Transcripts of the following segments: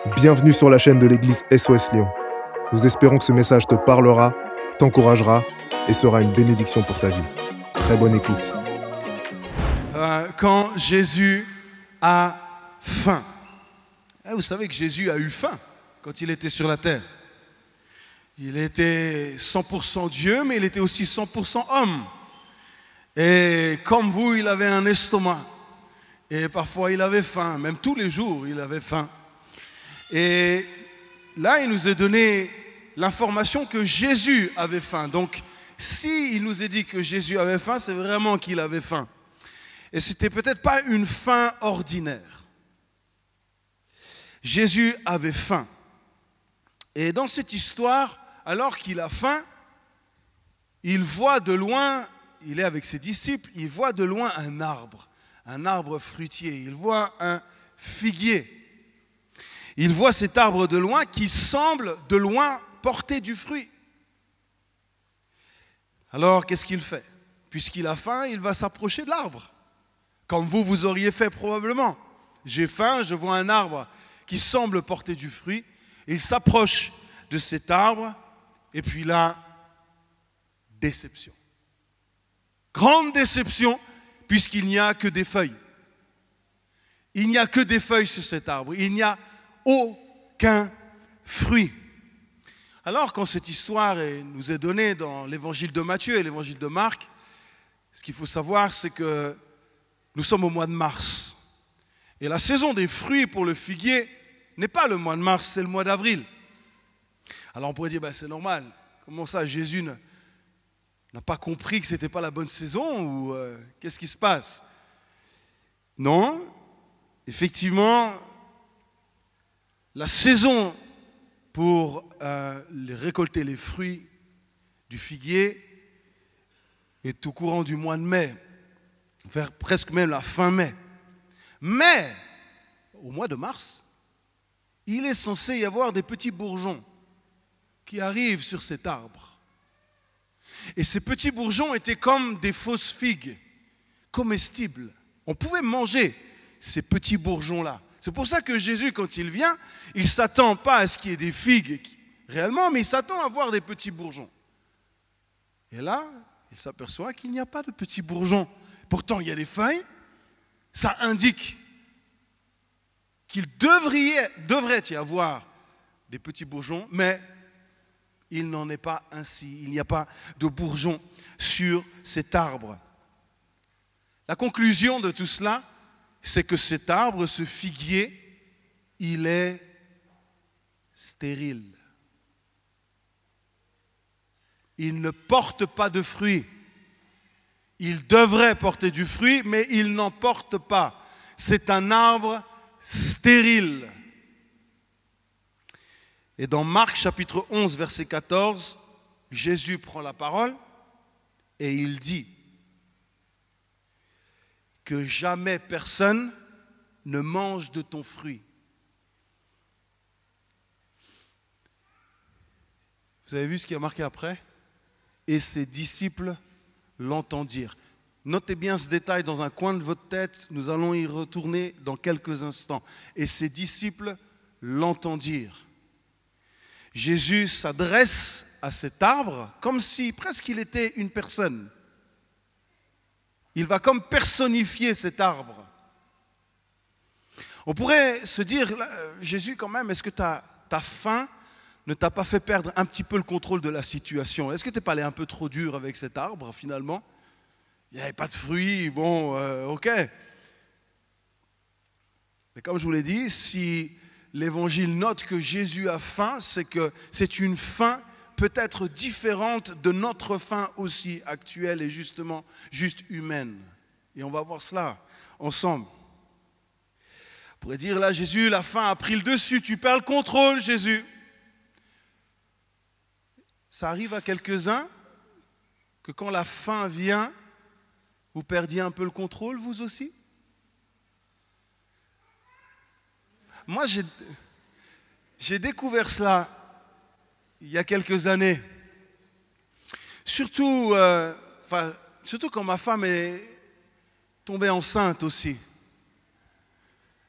Bienvenue sur la chaîne de l'église SOS Lyon. Nous espérons que ce message te parlera, t'encouragera et sera une bénédiction pour ta vie. Très bonne écoute. Quand Jésus a faim. Vous savez que Jésus a eu faim quand il était sur la terre. Il était 100% Dieu, mais il était aussi 100% homme. Et comme vous, il avait un estomac. Et parfois, il avait faim. Même tous les jours, il avait faim. Et là, il nous a donné l'information que Jésus avait faim. Donc, s'il nous est dit que Jésus avait faim, c'est vraiment qu'il avait faim. Et ce n'était peut-être pas une faim ordinaire. Jésus avait faim. Et dans cette histoire, alors qu'il a faim, il voit de loin, il est avec ses disciples, il voit de loin un arbre fruitier. Il voit un figuier. Il voit cet arbre de loin qui semble de loin porter du fruit. Alors, qu'est-ce qu'il fait? Puisqu'il a faim, il va s'approcher de l'arbre. Comme vous auriez fait probablement. J'ai faim, je vois un arbre qui semble porter du fruit. Il s'approche de cet arbre et puis là, déception. Grande déception puisqu'il n'y a que des feuilles. Il n'y a que des feuilles sur cet arbre. Il n'y a aucun fruit. Alors, quand cette histoire nous est donnée dans l'évangile de Matthieu et l'évangile de Marc, ce qu'il faut savoir, c'est que nous sommes au mois de mars. Et la saison des fruits pour le figuier n'est pas le mois de mars, c'est le mois d'avril. Alors, on pourrait dire, c'est normal. Comment ça, Jésus n'a pas compris que ce n'était pas la bonne saison ou qu'est-ce qui se passe? Non, effectivement, la saison pour récolter les fruits du figuier est au courant du mois de mai, vers presque même la fin mai. Mais, au mois de mars, il est censé y avoir des petits bourgeons qui arrivent sur cet arbre. Et ces petits bourgeons étaient comme des fausses figues, comestibles. On pouvait manger ces petits bourgeons-là. C'est pour ça que Jésus, quand il vient, il ne s'attend pas à ce qu'il y ait des figues réellement, mais il s'attend à voir des petits bourgeons. Et là, il s'aperçoit qu'il n'y a pas de petits bourgeons. Pourtant, il y a des feuilles. Ça indique qu'il devrait y avoir des petits bourgeons, mais il n'en est pas ainsi. Il n'y a pas de bourgeons sur cet arbre. La conclusion de tout cela, c'est que cet arbre, ce figuier, il est stérile. Il ne porte pas de fruits. Il devrait porter du fruit, mais il n'en porte pas. C'est un arbre stérile. Et dans Marc chapitre 11, verset 14, Jésus prend la parole et il dit que jamais personne ne mange de ton fruit. Vous avez vu ce qui a marqué après? Et ses disciples l'entendirent. Notez bien ce détail dans un coin de votre tête, nous allons y retourner dans quelques instants. Et ses disciples l'entendirent. Jésus s'adresse à cet arbre comme si presque il était une personne. Il va comme personnifier cet arbre. On pourrait se dire, Jésus quand même, est-ce que ta faim ne t'a pas fait perdre un petit peu le contrôle de la situation? Est-ce que tu n'es pas allé un peu trop dur avec cet arbre finalement? Il n'y avait pas de fruits, ok. Mais comme je vous l'ai dit, si l'Évangile note que Jésus a faim, c'est que c'est une faim peut-être différente de notre faim aussi actuelle et justement juste humaine. Et on va voir cela ensemble. On pourrait dire là, Jésus, la faim a pris le dessus, tu perds le contrôle, Jésus. Ça arrive à quelques-uns que quand la faim vient, vous perdiez un peu le contrôle, vous aussi? Moi, j'ai découvert ça il y a quelques années. Surtout quand ma femme est tombée enceinte aussi.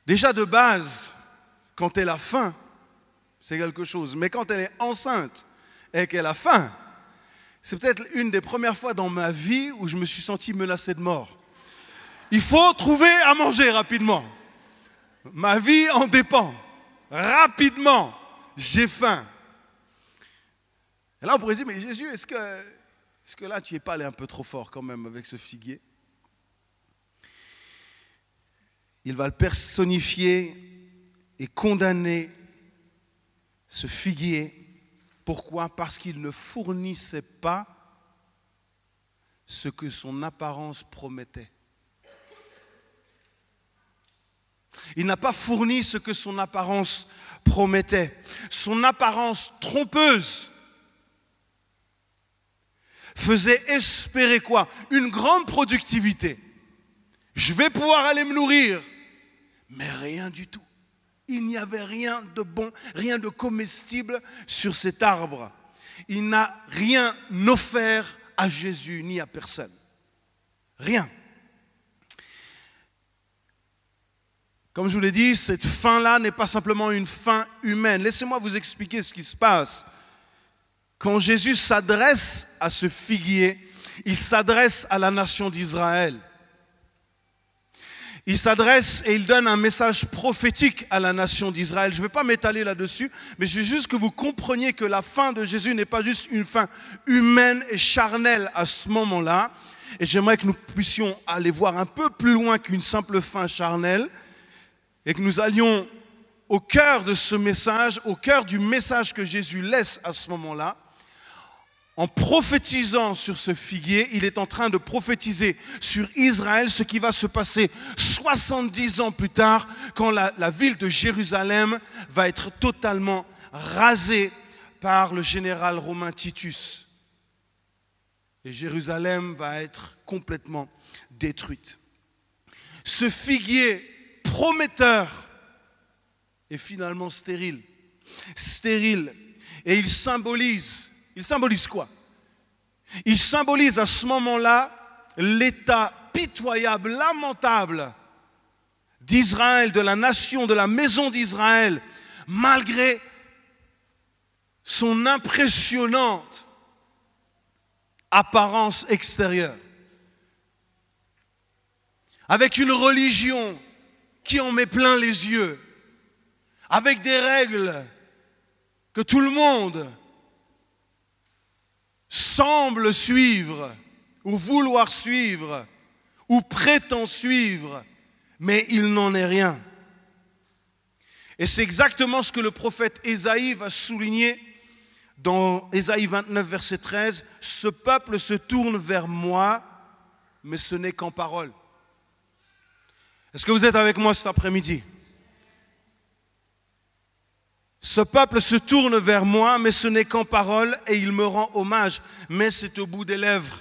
Déjà de base, quand elle a faim, c'est quelque chose. Mais quand elle est enceinte et qu'elle a faim, c'est peut-être une des premières fois dans ma vie où je me suis senti menacé de mort. Il faut trouver à manger rapidement. Ma vie en dépend. Rapidement, j'ai faim. Et là, on pourrait dire, mais Jésus, est-ce que là, tu n'es pas allé un peu trop fort quand même avec ce figuier? Il va le personnifier et condamner, ce figuier. Pourquoi? Parce qu'il ne fournissait pas ce que son apparence promettait. Il n'a pas fourni ce que son apparence promettait. Son apparence trompeuse faisait espérer quoi? Une grande productivité. Je vais pouvoir aller me nourrir. Mais rien du tout. Il n'y avait rien de bon, rien de comestible sur cet arbre. Il n'a rien offert à Jésus ni à personne. Rien. Comme je vous l'ai dit, cette faim-là n'est pas simplement une faim humaine. Laissez-moi vous expliquer ce qui se passe. Quand Jésus s'adresse à ce figuier, il s'adresse à la nation d'Israël. Il s'adresse et il donne un message prophétique à la nation d'Israël. Je ne vais pas m'étaler là-dessus, mais je veux juste que vous compreniez que la faim de Jésus n'est pas juste une faim humaine et charnelle à ce moment-là. Et j'aimerais que nous puissions aller voir un peu plus loin qu'une simple faim charnelle et que nous allions au cœur de ce message, au cœur du message que Jésus laisse à ce moment-là. En prophétisant sur ce figuier, il est en train de prophétiser sur Israël ce qui va se passer 70 ans plus tard, quand la ville de Jérusalem va être totalement rasée par le général romain Titus. Et Jérusalem va être complètement détruite. Ce figuier prometteur est finalement stérile. Stérile. Et il symbolise quoi? Il symbolise à ce moment-là l'état pitoyable, lamentable d'Israël, de la nation, de la maison d'Israël, malgré son impressionnante apparence extérieure. Avec une religion qui en met plein les yeux, avec des règles que tout le monde semble suivre, ou vouloir suivre, ou prétend suivre, mais il n'en est rien. Et c'est exactement ce que le prophète Ésaïe va souligner dans Ésaïe 29, verset 13. « Ce peuple se tourne vers moi, mais ce n'est qu'en parole. » Est-ce que vous êtes avec moi cet après-midi? Ce peuple se tourne vers moi, mais ce n'est qu'en parole, et il me rend hommage, mais c'est au bout des lèvres.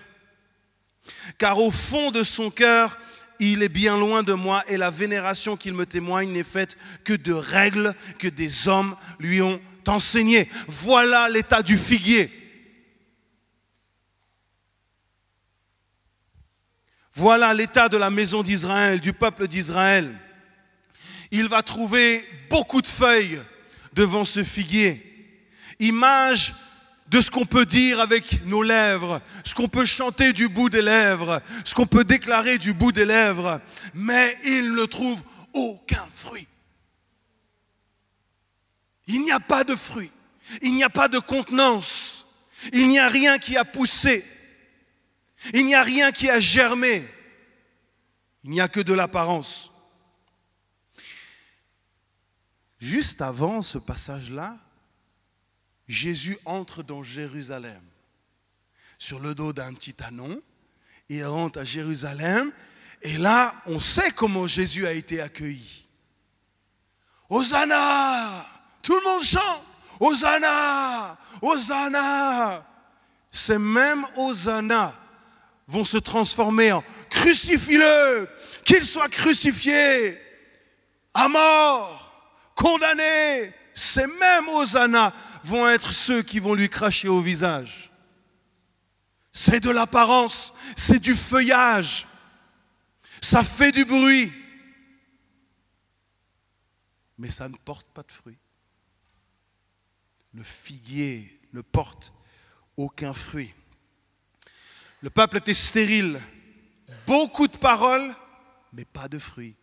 Car au fond de son cœur, il est bien loin de moi, et la vénération qu'il me témoigne n'est faite que de règles que des hommes lui ont enseignées. Voilà l'état du figuier. Voilà l'état de la maison d'Israël, du peuple d'Israël. Il va trouver beaucoup de feuilles devant ce figuier. Image de ce qu'on peut dire avec nos lèvres, ce qu'on peut chanter du bout des lèvres, ce qu'on peut déclarer du bout des lèvres, mais il ne trouve aucun fruit. Il n'y a pas de fruit, il n'y a pas de contenance, il n'y a rien qui a poussé, il n'y a rien qui a germé, il n'y a que de l'apparence. Juste avant ce passage-là, Jésus entre dans Jérusalem. Sur le dos d'un petit ânon, il rentre à Jérusalem, et là, on sait comment Jésus a été accueilli. Hosanna! Tout le monde chante. Hosanna! Hosanna! Ces mêmes Hosanna vont se transformer en crucifie-le, qu'il soit crucifié, à mort, condamné. Ces mêmes Hosanna vont être ceux qui vont lui cracher au visage. C'est de l'apparence, c'est du feuillage, ça fait du bruit, mais ça ne porte pas de fruit. le figuier ne porte aucun fruit. Le peuple était stérile, beaucoup de paroles, mais pas de fruits.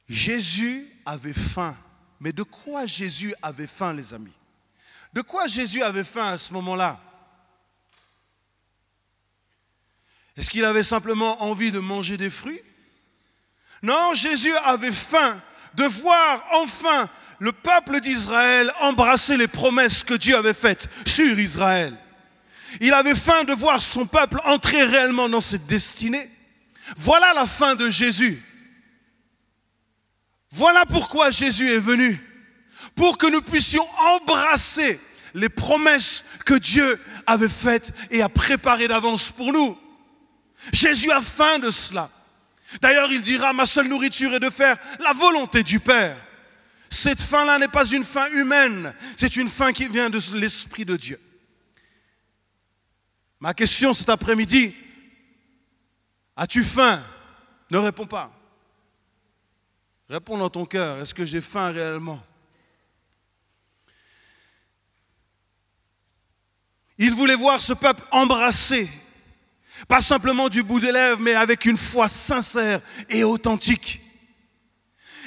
Jésus avait faim. Mais de quoi Jésus avait faim, les amis? De quoi Jésus avait faim à ce moment-là? Est-ce qu'il avait simplement envie de manger des fruits? Non, Jésus avait faim de voir enfin le peuple d'Israël embrasser les promesses que Dieu avait faites sur Israël. Il avait faim de voir son peuple entrer réellement dans cette destinée. Voilà la fin de Jésus. Voilà pourquoi Jésus est venu, pour que nous puissions embrasser les promesses que Dieu avait faites et a préparées d'avance pour nous. Jésus a faim de cela. D'ailleurs, il dira, ma seule nourriture est de faire la volonté du Père. Cette faim-là n'est pas une faim humaine, c'est une faim qui vient de l'Esprit de Dieu. Ma question cet après-midi, as-tu faim? Ne réponds pas. Réponds dans ton cœur, est-ce que j'ai faim réellement? Il voulait voir ce peuple embrassé, pas simplement du bout des lèvres, mais avec une foi sincère et authentique.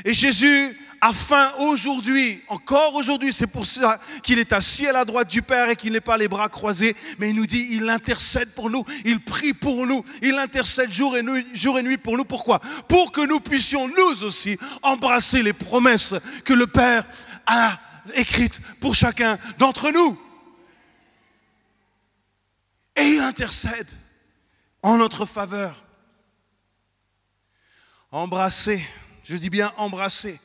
Et Jésus a faim aujourd'hui, encore aujourd'hui, c'est pour ça qu'il est assis à la droite du Père et qu'il n'est pas les bras croisés, mais il nous dit, il intercède pour nous, il prie pour nous, il intercède jour et nuit pour nous. Pourquoi? Pour que nous puissions nous aussi embrasser les promesses que le Père a écrites pour chacun d'entre nous. Et il intercède en notre faveur. Embrasser, je dis bien embrasser.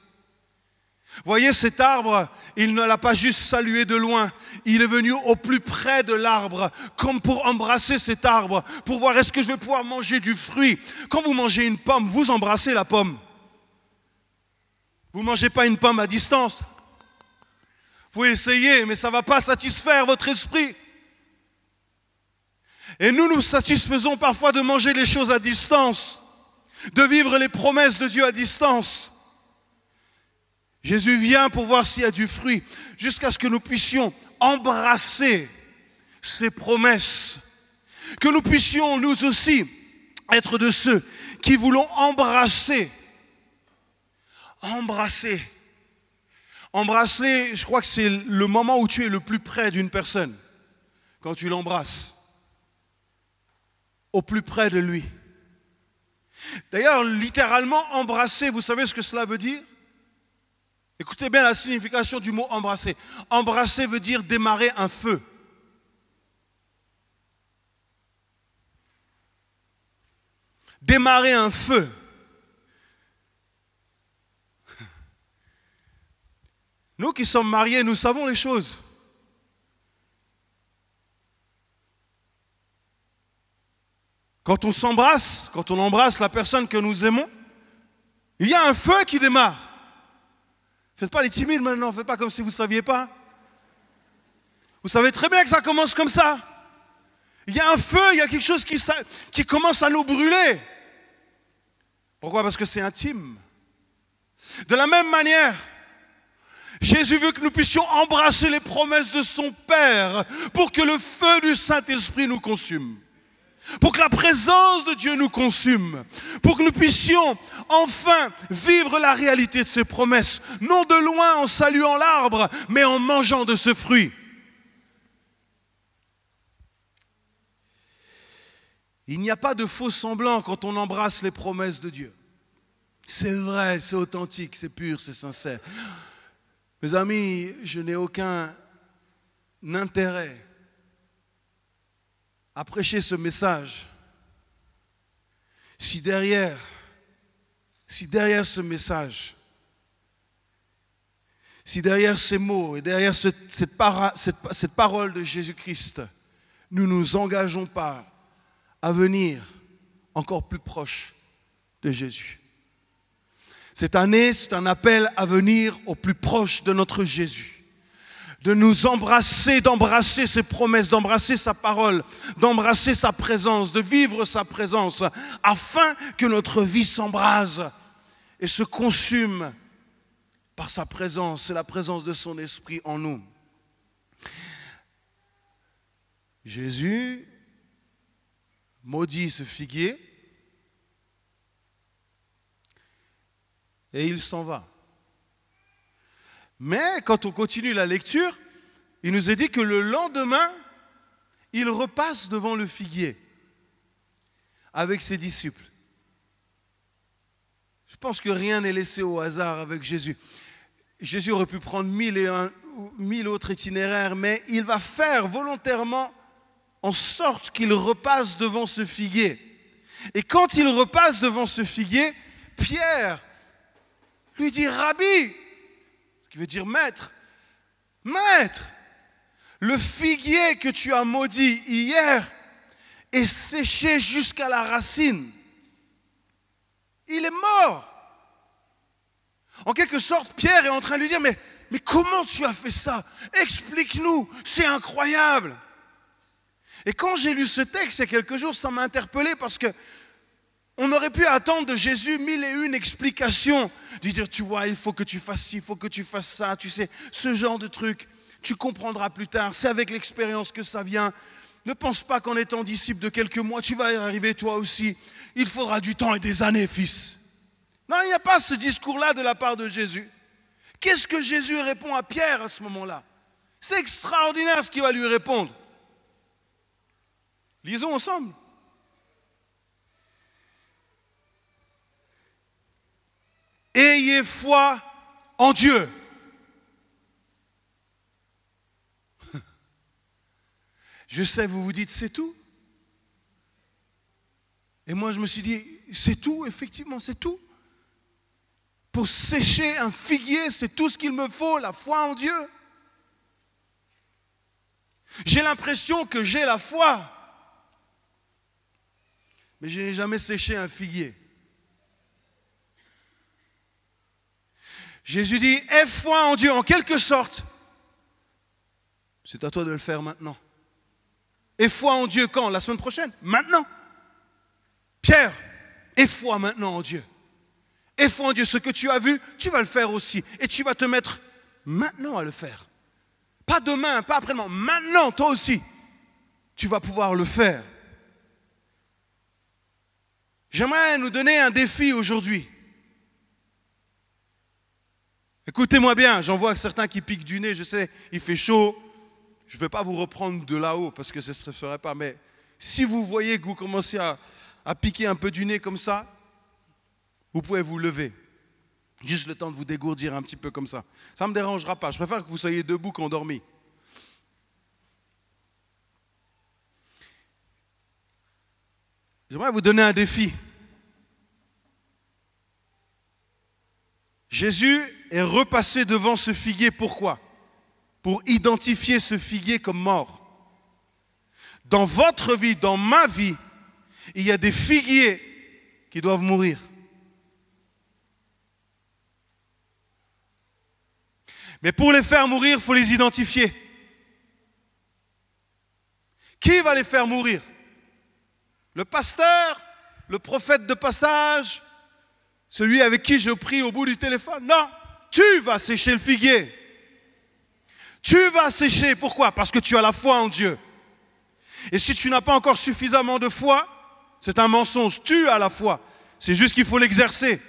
Voyez cet arbre, il ne l'a pas juste salué de loin, il est venu au plus près de l'arbre, comme pour embrasser cet arbre, pour voir est-ce que je vais pouvoir manger du fruit. Quand vous mangez une pomme, vous embrassez la pomme. Vous ne mangez pas une pomme à distance. Vous pouvez essayer, mais ça ne va pas satisfaire votre esprit. Et nous satisfaisons parfois de manger les choses à distance, de vivre les promesses de Dieu à distance. Jésus vient pour voir s'il y a du fruit, jusqu'à ce que nous puissions embrasser ces promesses, que nous puissions nous aussi être de ceux qui voulons embrasser. Embrasser, je crois que c'est le moment où tu es le plus près d'une personne, quand tu l'embrasses, au plus près de lui. D'ailleurs, littéralement, embrasser, vous savez ce que cela veut dire? Écoutez bien la signification du mot embrasser. Embrasser veut dire démarrer un feu. Démarrer un feu. Nous qui sommes mariés, nous savons les choses. Quand on s'embrasse, quand on embrasse la personne que nous aimons, il y a un feu qui démarre. Faites pas les timides maintenant, faites pas comme si vous ne saviez pas. Vous savez très bien que ça commence comme ça. Il y a un feu, il y a quelque chose qui commence à nous brûler. Pourquoi? Parce que c'est intime. De la même manière, Jésus veut que nous puissions embrasser les promesses de son Père pour que le feu du Saint-Esprit nous consume. Pour que la présence de Dieu nous consume, pour que nous puissions enfin vivre la réalité de ses promesses, non de loin en saluant l'arbre, mais en mangeant de ce fruit. Il n'y a pas de faux semblant quand on embrasse les promesses de Dieu. C'est vrai, c'est authentique, c'est pur, c'est sincère. Mes amis, je n'ai aucun intérêt à prêcher ce message si derrière ce message, si derrière ces mots et derrière cette parole de Jésus-Christ, nous ne nous engageons pas à venir encore plus proche de Jésus. Cette année, c'est un appel à venir au plus proche de notre Jésus. De nous embrasser, d'embrasser ses promesses, d'embrasser sa parole, d'embrasser sa présence, de vivre sa présence, afin que notre vie s'embrase et se consume par sa présence, c'est la présence de son esprit en nous. Jésus maudit ce figuier et il s'en va. Mais quand on continue la lecture, il nous est dit que le lendemain, il repasse devant le figuier avec ses disciples. Je pense que rien n'est laissé au hasard avec Jésus. Jésus aurait pu prendre 1000 autres itinéraires, mais il va faire volontairement en sorte qu'il repasse devant ce figuier. Et quand il repasse devant ce figuier, Pierre lui dit « Rabbi », ce qui veut dire maître, « Maître, le figuier que tu as maudit hier est séché jusqu'à la racine. Il est mort. » En quelque sorte, Pierre est en train de lui dire, mais comment tu as fait ça? Explique-nous, c'est incroyable. Et quand j'ai lu ce texte il y a quelques jours, ça m'a interpellé parce que on aurait pu attendre de Jésus 1001 explications. De dire, tu vois, il faut que tu fasses ci, il faut que tu fasses ça, tu sais, ce genre de truc. Tu comprendras plus tard, c'est avec l'expérience que ça vient. Ne pense pas qu'en étant disciple de quelques mois, tu vas y arriver toi aussi. Il faudra du temps et des années, fils. Non, il n'y a pas ce discours-là de la part de Jésus. Qu'est-ce que Jésus répond à Pierre à ce moment-là? C'est extraordinaire ce qu'il va lui répondre. Lisons ensemble. Ayez foi en Dieu. Je sais, vous vous dites, c'est tout. Et moi, je me suis dit, c'est tout, effectivement, c'est tout. Pour sécher un figuier, c'est tout ce qu'il me faut, la foi en Dieu. J'ai l'impression que j'ai la foi, mais je n'ai jamais séché un figuier. Jésus dit, aie foi en Dieu, en quelque sorte. C'est à toi de le faire maintenant. Aie foi en Dieu quand? La semaine prochaine? Maintenant. Pierre, aie foi maintenant en Dieu. Aie foi en Dieu, ce que tu as vu, tu vas le faire aussi. Et tu vas te mettre maintenant à le faire. Pas demain, pas après-demain. Maintenant, toi aussi, tu vas pouvoir le faire. J'aimerais nous donner un défi aujourd'hui. Écoutez-moi bien, j'en vois certains qui piquent du nez, je sais, il fait chaud. Je ne vais pas vous reprendre de là-haut parce que ce ne se ferait pas. Mais si vous voyez que vous commencez à piquer un peu du nez comme ça, vous pouvez vous lever. Juste le temps de vous dégourdir un petit peu comme ça. Ça ne me dérangera pas. Je préfère que vous soyez debout qu'endormi. J'aimerais vous donner un défi. Jésus est repassé devant ce figuier. Pourquoi? Pour identifier ce figuier comme mort. Dans votre vie, dans ma vie, il y a des figuiers qui doivent mourir. Mais pour les faire mourir, il faut les identifier. Qui va les faire mourir? Le pasteur? Le prophète de passage? Celui avec qui je prie au bout du téléphone? Non, tu vas sécher le figuier. Tu vas sécher. Pourquoi? Parce que tu as la foi en Dieu. Et si tu n'as pas encore suffisamment de foi, c'est un mensonge. Tu as la foi. C'est juste qu'il faut l'exercer.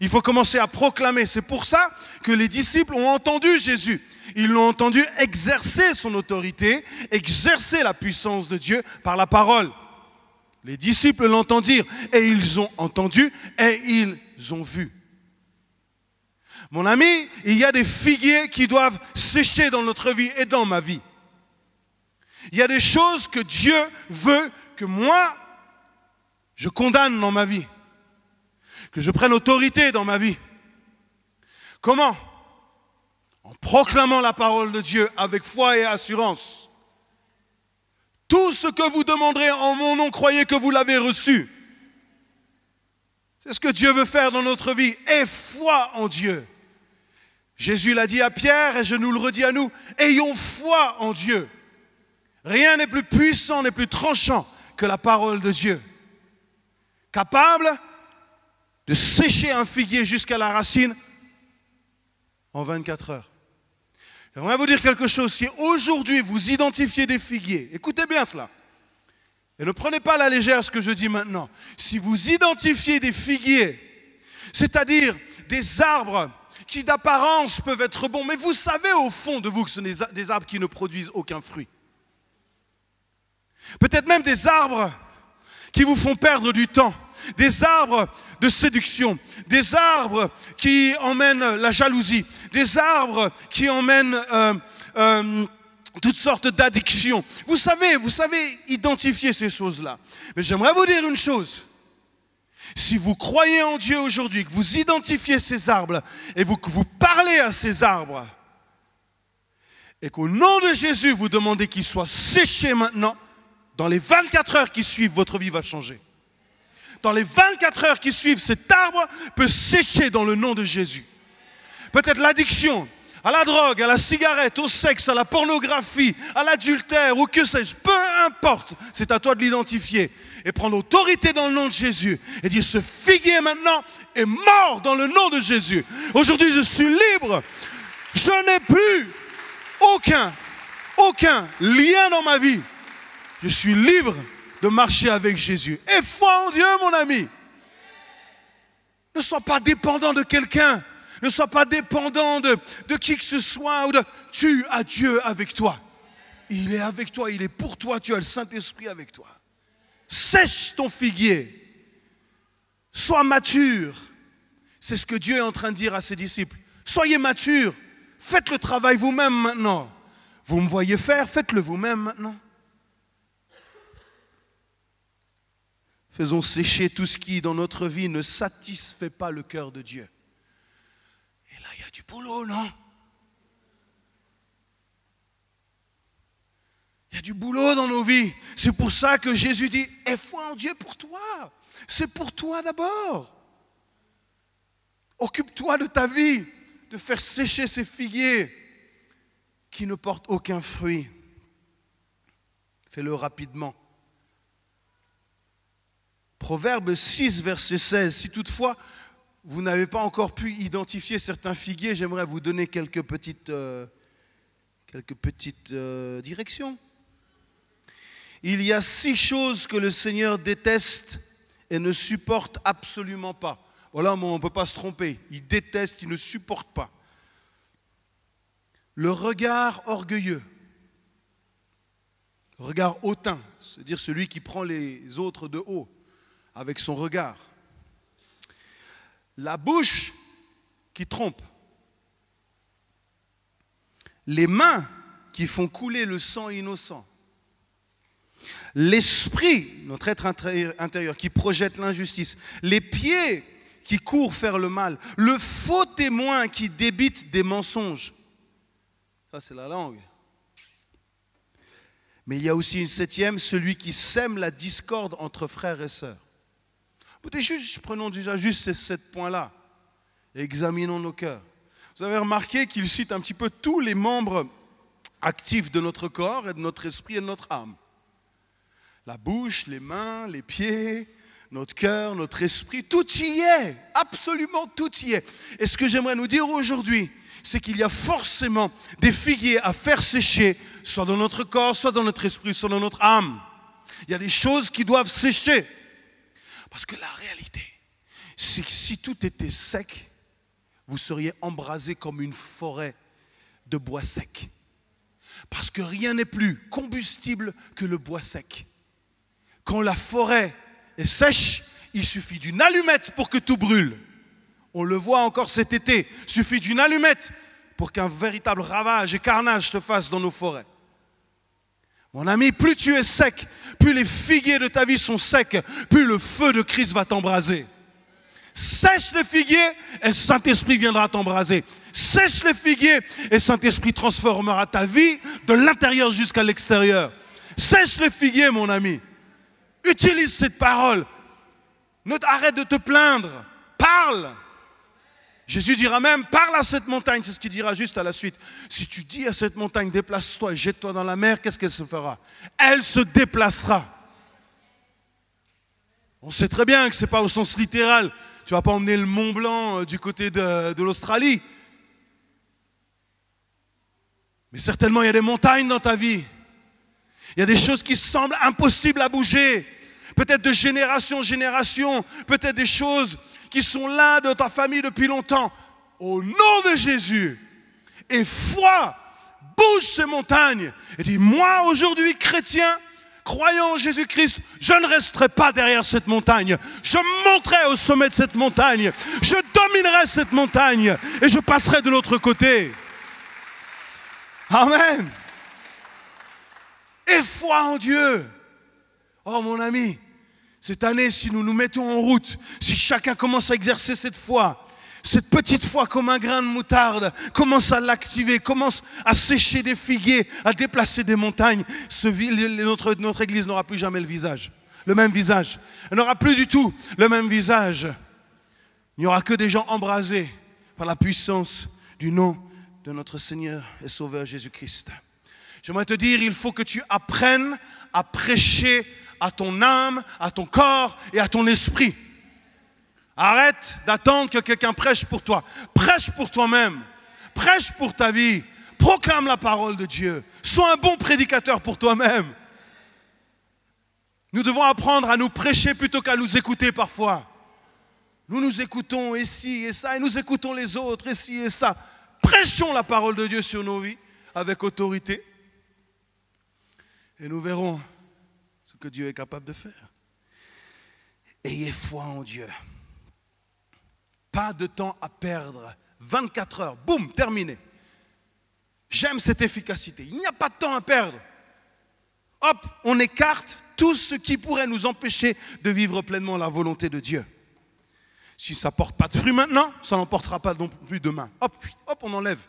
Il faut commencer à proclamer. C'est pour ça que les disciples ont entendu Jésus. Ils l'ont entendu exercer son autorité, exercer la puissance de Dieu par la parole. Les disciples l'entendirent et ils ont entendu et ils ont vu. Mon ami, il y a des figuiers qui doivent sécher dans notre vie et dans ma vie. Il y a des choses que Dieu veut que moi, je condamne dans ma vie. Que je prenne autorité dans ma vie. Comment? En proclamant la parole de Dieu avec foi et assurance. Tout ce que vous demanderez en mon nom, croyez que vous l'avez reçu. C'est ce que Dieu veut faire dans notre vie. Aie foi en Dieu. Jésus l'a dit à Pierre et je nous le redis à nous. Ayons foi en Dieu. Rien n'est plus puissant, n'est plus tranchant que la parole de Dieu. Capable de sécher un figuier jusqu'à la racine en 24 heures. J'aimerais vous dire quelque chose. Si aujourd'hui vous identifiez des figuiers, écoutez bien cela. Et ne prenez pas à la légère ce que je dis maintenant. Si vous identifiez des figuiers, c'est-à-dire des arbres qui d'apparence peuvent être bons, mais vous savez au fond de vous que ce sont des arbres qui ne produisent aucun fruit. Peut-être même des arbres qui vous font perdre du temps, des arbres de séduction, des arbres qui emmènent la jalousie, des arbres qui emmènent toutes sortes d'addictions. Vous savez identifier ces choses-là. Mais j'aimerais vous dire une chose. Si vous croyez en Dieu aujourd'hui, que vous identifiez ces arbres et que vous parlez à ces arbres, et qu'au nom de Jésus, vous demandez qu'ils soient séchés maintenant, dans les 24 heures qui suivent, votre vie va changer. Dans les 24 heures qui suivent, cet arbre peut sécher dans le nom de Jésus. Peut-être l'addiction à la drogue, à la cigarette, au sexe, à la pornographie, à l'adultère ou que sais-je, peu importe, c'est à toi de l'identifier et prendre autorité dans le nom de Jésus et dire ce figuier maintenant est mort dans le nom de Jésus. Aujourd'hui je suis libre, je n'ai plus aucun lien dans ma vie. Je suis libre de marcher avec Jésus. Et foi en Dieu, mon ami. Ne sois pas dépendant de quelqu'un. Ne sois pas dépendant de qui que ce soit. Tu as Dieu avec toi. Il est avec toi, il est pour toi. Tu as le Saint-Esprit avec toi. Sèche ton figuier. Sois mature. C'est ce que Dieu est en train de dire à ses disciples. Soyez matures. Faites le travail vous-même maintenant. Vous me voyez faire, faites-le vous-même maintenant. Faisons sécher tout ce qui, dans notre vie, ne satisfait pas le cœur de Dieu. Et là, il y a du boulot, non? Il y a du boulot dans nos vies. C'est pour ça que Jésus dit, aie foi en Dieu pour toi. C'est pour toi d'abord. Occupe-toi de ta vie, de faire sécher ces figuiers qui ne portent aucun fruit. Fais-le rapidement. Proverbe 6, verset 16. Si toutefois, vous n'avez pas encore pu identifier certains figuiers, j'aimerais vous donner quelques petites directions. Il y a 6 choses que le Seigneur déteste et ne supporte absolument pas. Voilà, on ne peut pas se tromper. Il déteste, il ne supporte pas. Le regard orgueilleux. Le regard hautain, c'est-à-dire celui qui prend les autres de haut avec son regard. La bouche qui trompe. Les mains qui font couler le sang innocent. L'esprit, notre être intérieur, qui projette l'injustice. Les pieds qui courent faire le mal. Le faux témoin qui débite des mensonges. Ça, c'est la langue. Mais il y a aussi une 7e, celui qui sème la discorde entre frères et sœurs. Prenons déjà juste ces 7 points-là et examinons nos cœurs. Vous avez remarqué qu'il cite un petit peu tous les membres actifs de notre corps et de notre esprit et de notre âme. La bouche, les mains, les pieds, notre cœur, notre esprit, tout y est, absolument tout y est. Et ce que j'aimerais nous dire aujourd'hui, c'est qu'il y a forcément des figuiers à faire sécher, soit dans notre corps, soit dans notre esprit, soit dans notre âme. Il y a des choses qui doivent sécher. Parce que la réalité, c'est que si tout était sec, vous seriez embrasé comme une forêt de bois sec. Parce que rien n'est plus combustible que le bois sec. Quand la forêt est sèche, il suffit d'une allumette pour que tout brûle. On le voit encore cet été, il suffit d'une allumette pour qu'un véritable ravage et carnage se fasse dans nos forêts. Mon ami, plus tu es sec, plus les figuiers de ta vie sont secs, plus le feu de Christ va t'embraser. Sèche le figuier et Saint-Esprit viendra t'embraser. Sèche le figuier et Saint-Esprit transformera ta vie de l'intérieur jusqu'à l'extérieur. Sèche le figuier, mon ami. Utilise cette parole. Arrête de te plaindre. Parle. Jésus dira même, parle à cette montagne, c'est ce qu'il dira juste à la suite. Si tu dis à cette montagne, déplace-toi et jette-toi dans la mer, qu'est-ce qu'elle se fera? Elle se déplacera. On sait très bien que ce n'est pas au sens littéral. Tu ne vas pas emmener le Mont Blanc du côté de l'Australie. Mais certainement, il y a des montagnes dans ta vie. Il y a des choses qui semblent impossibles à bouger. Peut-être de génération en génération. Peut-être des choses qui sont là de ta famille depuis longtemps. Au nom de Jésus, et foi, bouge ces montagnes. Et dis, moi aujourd'hui, chrétien, croyant en Jésus-Christ, je ne resterai pas derrière cette montagne. Je monterai au sommet de cette montagne. Je dominerai cette montagne. Et je passerai de l'autre côté. Amen. Et foi en Dieu. Oh mon ami, cette année, si nous nous mettons en route, si chacun commence à exercer cette foi, cette petite foi comme un grain de moutarde, commence à l'activer, commence à sécher des figuiers, à déplacer des montagnes, notre église n'aura plus jamais le même visage. Elle n'aura plus du tout le même visage. Il n'y aura que des gens embrasés par la puissance du nom de notre Seigneur et Sauveur Jésus-Christ. J'aimerais te dire, il faut que tu apprennes à prêcher à ton âme, à ton corps et à ton esprit. Arrête d'attendre que quelqu'un prêche pour toi. Prêche pour toi-même. Prêche pour ta vie. Proclame la parole de Dieu. Sois un bon prédicateur pour toi-même. Nous devons apprendre à nous prêcher plutôt qu'à nous écouter parfois. Nous nous écoutons ici et ça, et nous écoutons les autres ici et ça. Prêchons la parole de Dieu sur nos vies avec autorité. Et nous verrons ce que Dieu est capable de faire. Ayez foi en Dieu. Pas de temps à perdre. 24 heures, boum, terminé. J'aime cette efficacité. Il n'y a pas de temps à perdre. Hop, on écarte tout ce qui pourrait nous empêcher de vivre pleinement la volonté de Dieu. Si ça ne porte pas de fruits maintenant, ça n'en portera pas non plus demain. Hop, hop, on enlève.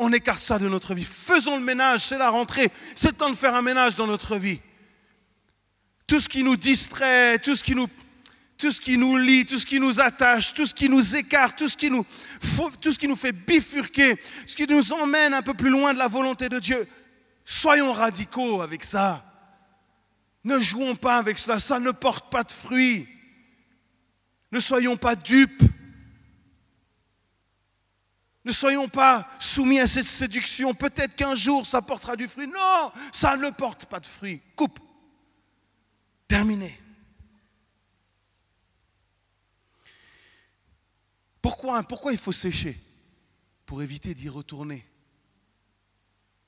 On écarte ça de notre vie. Faisons le ménage, c'est la rentrée. C'est le temps de faire un ménage dans notre vie. Tout ce qui nous distrait, tout ce qui nous lie, tout ce qui nous attache, tout ce qui nous écarte, tout ce qui nous fait bifurquer, ce qui nous emmène un peu plus loin de la volonté de Dieu. Soyons radicaux avec ça. Ne jouons pas avec cela, ça ne porte pas de fruits. Ne soyons pas dupes. Ne soyons pas soumis à cette séduction. Peut-être qu'un jour ça portera du fruit. Non, ça ne porte pas de fruits. Coupe. Terminé. Pourquoi il faut sécher? Pour éviter d'y retourner.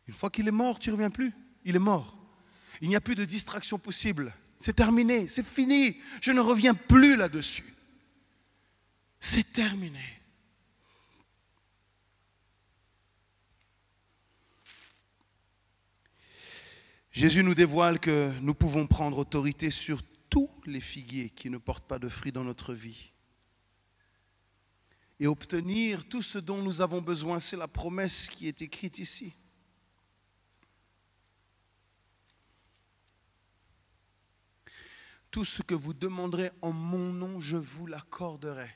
Une fois qu'il est mort, tu ne reviens plus. Il est mort. Il n'y a plus de distraction possible. C'est terminé, c'est fini. Je ne reviens plus là-dessus. C'est terminé. Jésus nous dévoile que nous pouvons prendre autorité sur tous les figuiers qui ne portent pas de fruits dans notre vie. Et obtenir tout ce dont nous avons besoin, c'est la promesse qui est écrite ici. Tout ce que vous demanderez en mon nom, je vous l'accorderai.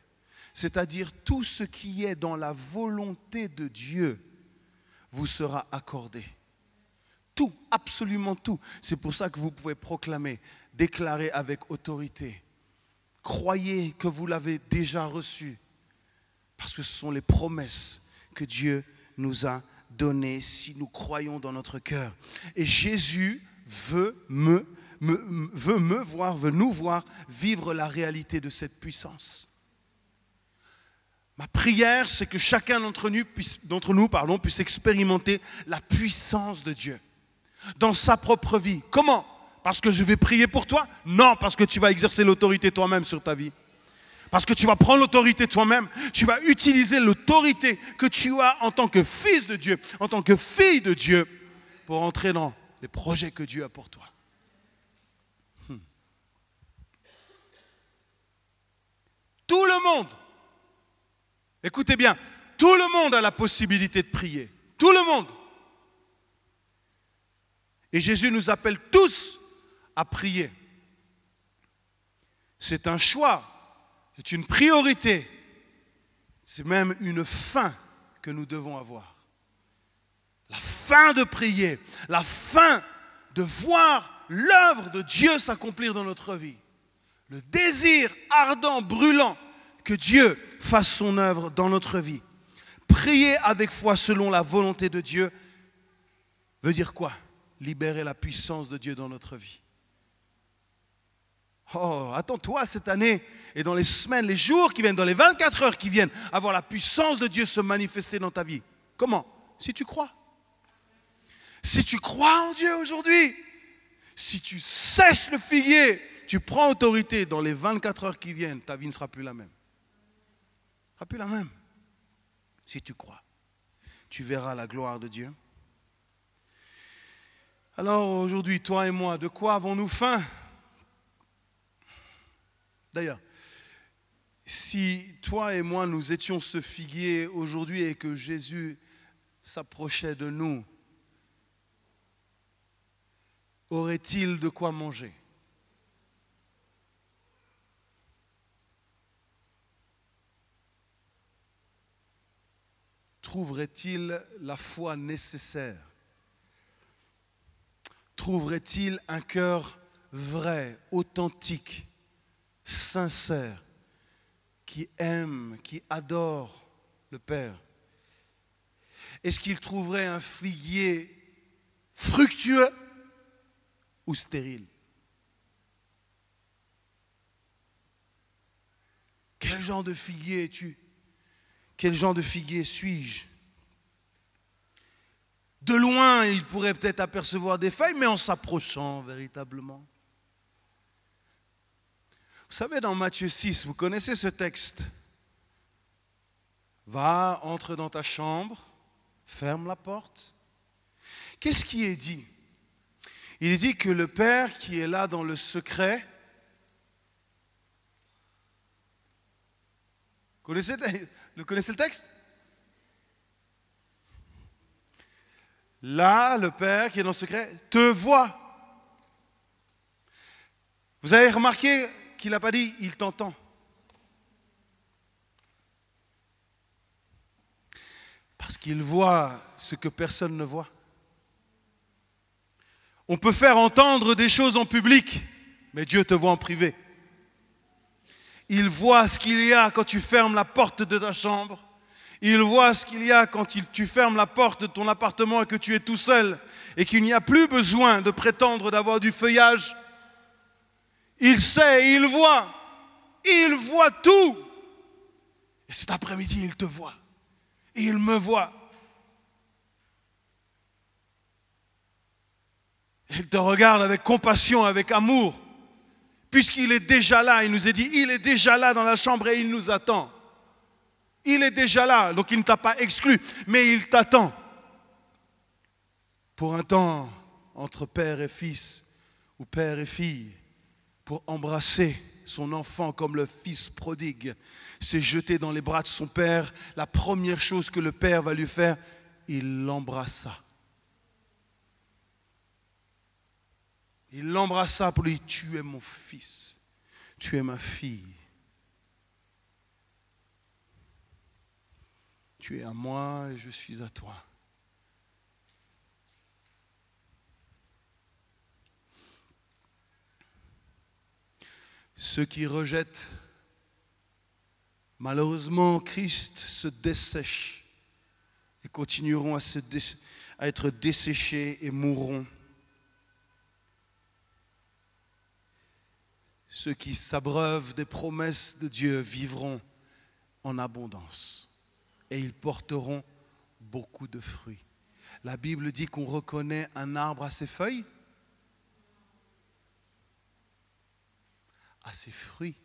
C'est-à-dire tout ce qui est dans la volonté de Dieu vous sera accordé. Tout, absolument tout. C'est pour ça que vous pouvez proclamer, déclarer avec autorité. Croyez que vous l'avez déjà reçu. Parce que ce sont les promesses que Dieu nous a données si nous croyons dans notre cœur. Et Jésus veut nous voir vivre la réalité de cette puissance. Ma prière, c'est que chacun d'entre nous puisse expérimenter la puissance de Dieu dans sa propre vie. Comment? Parce que je vais prier pour toi? Non, parce que tu vas exercer l'autorité toi-même sur ta vie. Parce que tu vas prendre l'autorité toi-même, tu vas utiliser l'autorité que tu as en tant que fils de Dieu, en tant que fille de Dieu, pour entrer dans les projets que Dieu a pour toi. Tout le monde, écoutez bien, tout le monde a la possibilité de prier. Tout le monde. Et Jésus nous appelle tous à prier. C'est un choix. C'est une priorité. C'est même une fin que nous devons avoir. La fin de prier. La fin de voir l'œuvre de Dieu s'accomplir dans notre vie. Le désir ardent, brûlant, que Dieu fasse son œuvre dans notre vie. Prier avec foi selon la volonté de Dieu veut dire quoi? Libérer la puissance de Dieu dans notre vie. Oh, attends-toi cette année et dans les semaines, les jours qui viennent, dans les 24 heures qui viennent, à voir la puissance de Dieu se manifester dans ta vie. Comment? Si tu crois. Si tu crois en Dieu aujourd'hui, si tu sèches le figuier, tu prends autorité, dans les 24 heures qui viennent, ta vie ne sera plus la même. Ne sera plus la même. Si tu crois, tu verras la gloire de Dieu. Alors aujourd'hui, toi et moi, de quoi avons-nous faim? D'ailleurs, si toi et moi nous étions ce figuier aujourd'hui et que Jésus s'approchait de nous, aurait-il de quoi manger? Trouverait-il la foi nécessaire? Trouverait-il un cœur vrai, authentique, sincère, qui aime, qui adore le Père? Est-ce qu'il trouverait un figuier fructueux ou stérile? Quel genre de figuier es-tu? Quel genre de figuier suis-je? De loin, il pourrait peut-être apercevoir des feuilles, mais en s'approchant véritablement. Vous savez, dans Matthieu 6, vous connaissez ce texte. Va, entre dans ta chambre, ferme la porte. Qu'est-ce qui est dit? Il est dit que le Père qui est là dans le secret, vous connaissez le texte? Là, le Père qui est dans le secret te voit. Vous avez remarqué qu'il n'a pas dit « il t'entend ». Parce qu'il voit ce que personne ne voit. On peut faire entendre des choses en public, mais Dieu te voit en privé. Il voit ce qu'il y a quand tu fermes la porte de ta chambre. Il voit ce qu'il y a quand tu fermes la porte de ton appartement et que tu es tout seul et qu'il n'y a plus besoin de prétendre d'avoir du feuillage. Il sait, il voit tout. Et cet après-midi, il te voit. Et il me voit. Il te regarde avec compassion, avec amour. Puisqu'il est déjà là, il nous est dit, il est déjà là dans la chambre et il nous attend. Il est déjà là, donc il ne t'a pas exclu, mais il t'attend. Pour un temps entre père et fils, ou père et fille, pour embrasser son enfant comme le fils prodigue, s'est jeté dans les bras de son père. La première chose que le père va lui faire, il l'embrassa. Il l'embrassa pour lui dire, tu es mon fils, tu es ma fille. Tu es à moi et je suis à toi. Ceux qui rejettent, malheureusement, Christ se dessèchent et continueront à être desséchés et mourront. Ceux qui s'abreuvent des promesses de Dieu vivront en abondance. Et ils porteront beaucoup de fruits. La Bible dit qu'on reconnaît un arbre à ses feuilles, à ses fruits.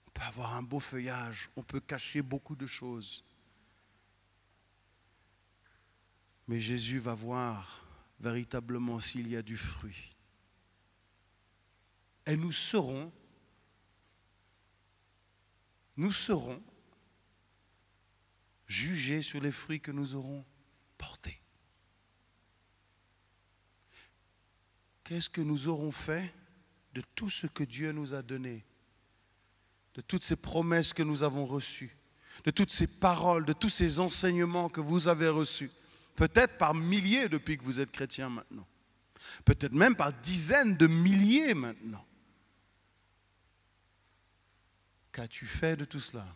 On peut avoir un beau feuillage, on peut cacher beaucoup de choses. Mais Jésus va voir véritablement s'il y a du fruit. Et nous serons jugés sur les fruits que nous aurons portés. Qu'est-ce que nous aurons fait de tout ce que Dieu nous a donné, de toutes ces promesses que nous avons reçues, de toutes ces paroles, de tous ces enseignements que vous avez reçus, peut-être par milliers depuis que vous êtes chrétiens maintenant, peut-être même par dizaines de milliers maintenant. Qu'as-tu fait de tout cela?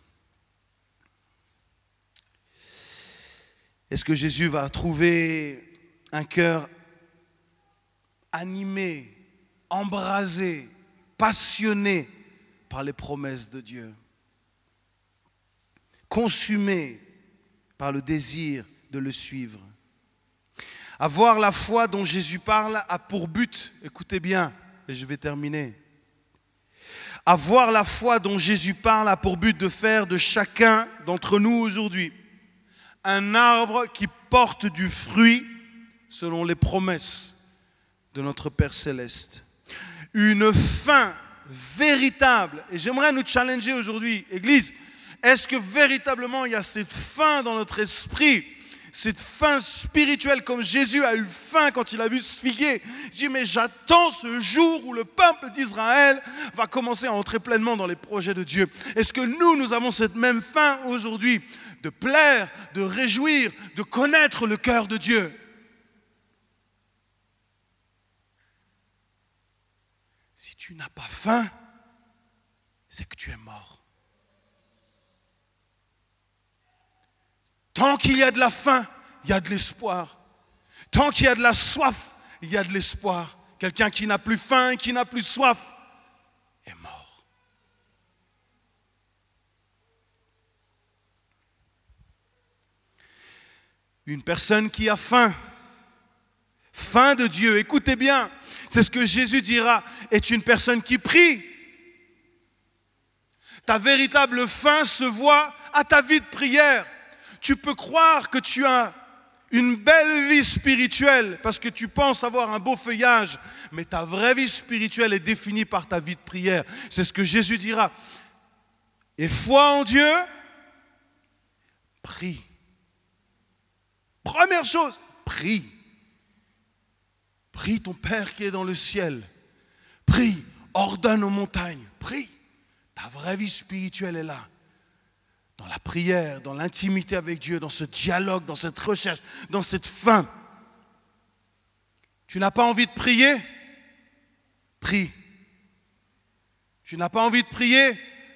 Est-ce que Jésus va trouver un cœur animé, embrasé, passionné par les promesses de Dieu, consumé par le désir de le suivre? Avoir la foi dont Jésus parle a pour but, écoutez bien, et je vais terminer. Avoir la foi dont Jésus parle a pour but de faire de chacun d'entre nous aujourd'hui un arbre qui porte du fruit selon les promesses de notre Père Céleste. Une faim véritable. Et j'aimerais nous challenger aujourd'hui, Église, est-ce que véritablement il y a cette faim dans notre esprit, cette faim spirituelle comme Jésus a eu faim quand il a vu ce figuier? Il dit, mais j'attends ce jour où le peuple d'Israël va commencer à entrer pleinement dans les projets de Dieu. Est-ce que nous avons cette même faim aujourd'hui de plaire, de réjouir, de connaître le cœur de Dieu? Si tu n'as pas faim, c'est que tu es mort. Tant qu'il y a de la faim, il y a de l'espoir. Tant qu'il y a de la soif, il y a de l'espoir. Quelqu'un qui n'a plus faim, qui n'a plus soif, est mort. Une personne qui a faim, faim de Dieu, écoutez bien, c'est ce que Jésus dira, est une personne qui prie. Ta véritable faim se voit à ta vie de prière. Tu peux croire que tu as une belle vie spirituelle parce que tu penses avoir un beau feuillage, mais ta vraie vie spirituelle est définie par ta vie de prière. C'est ce que Jésus dira. Et foi en Dieu, prie. Première chose, prie. Prie ton Père qui est dans le ciel. Prie, ordonne aux montagnes. Prie. Ta vraie vie spirituelle est là. Dans la prière, dans l'intimité avec Dieu, dans ce dialogue, dans cette recherche, dans cette faim. Tu n'as pas envie de prier? Prie. Tu n'as pas envie de prier?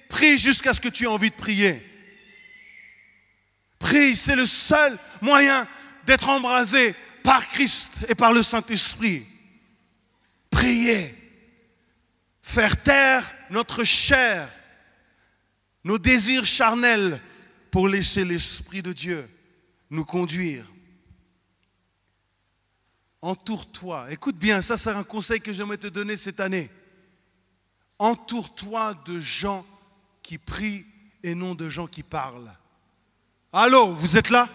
Prie jusqu'à ce que tu aies envie de prier. Prie, c'est le seul moyen d'être embrasé par Christ et par le Saint-Esprit. Prier. Faire taire notre chair, nos désirs charnels pour laisser l'Esprit de Dieu nous conduire. Entoure-toi. Écoute bien, ça c'est un conseil que j'aimerais te donner cette année. Entoure-toi de gens qui prient et non de gens qui parlent. Allô, vous êtes là?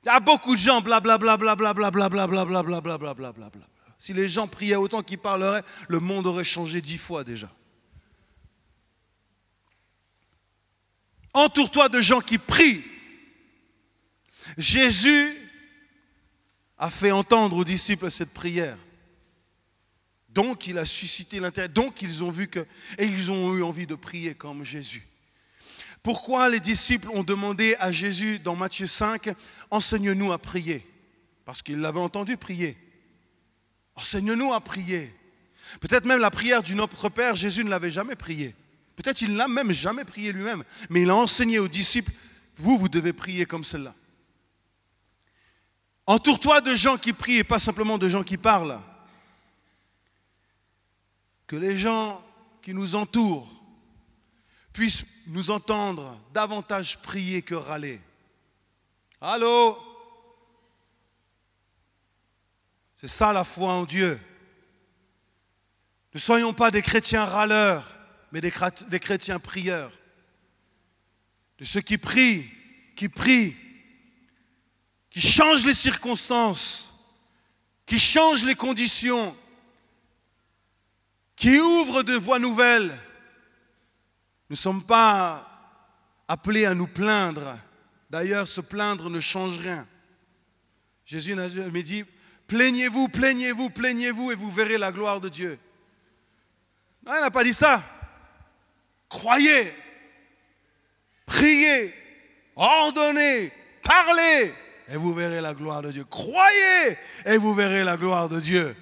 Il y a beaucoup de gens, blablabla, blablabla, blablabla, blablabla, blablabla. Si les gens priaient autant qu'ils parleraient, le monde aurait changé 10 fois déjà. Entoure-toi de gens qui prient. Jésus a fait entendre aux disciples cette prière. Donc il a suscité l'intérêt. Donc ils ont vu que, et ils ont eu envie de prier comme Jésus. Pourquoi les disciples ont demandé à Jésus dans Matthieu 5, enseigne-nous à prier? Parce qu'ils l'avaient entendu prier. Enseigne-nous à prier. Peut-être même la prière du Notre Père, Jésus ne l'avait jamais priée. Peut-être il ne l'a même jamais prié lui-même. Mais il a enseigné aux disciples, vous devez prier comme cela. Entoure-toi de gens qui prient et pas simplement de gens qui parlent. Que les gens qui nous entourent puissent nous entendre davantage prier que râler. Allô? C'est ça la foi en Dieu. Ne soyons pas des chrétiens râleurs, mais des chrétiens prieurs. De ceux qui prient, qui changent les circonstances, qui changent les conditions, qui ouvrent de voies nouvelles. Nous ne sommes pas appelés à nous plaindre. D'ailleurs, se plaindre ne change rien. Jésus m'a dit, plaignez-vous, plaignez-vous, plaignez-vous et vous verrez la gloire de Dieu. Non, il n'a pas dit ça. Croyez, priez, ordonnez, parlez et vous verrez la gloire de Dieu. Croyez et vous verrez la gloire de Dieu.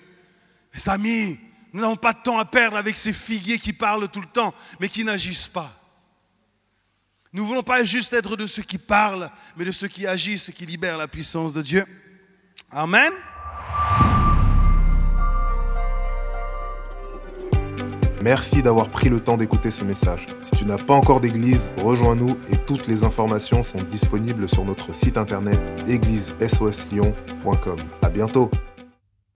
Mes amis, nous n'avons pas de temps à perdre avec ces figuiers qui parlent tout le temps mais qui n'agissent pas. Nous ne voulons pas juste être de ceux qui parlent, mais de ceux qui agissent, ceux qui libèrent la puissance de Dieu. Amen. Merci d'avoir pris le temps d'écouter ce message. Si tu n'as pas encore d'église, rejoins-nous et toutes les informations sont disponibles sur notre site internet églisesoslyon.com. À bientôt.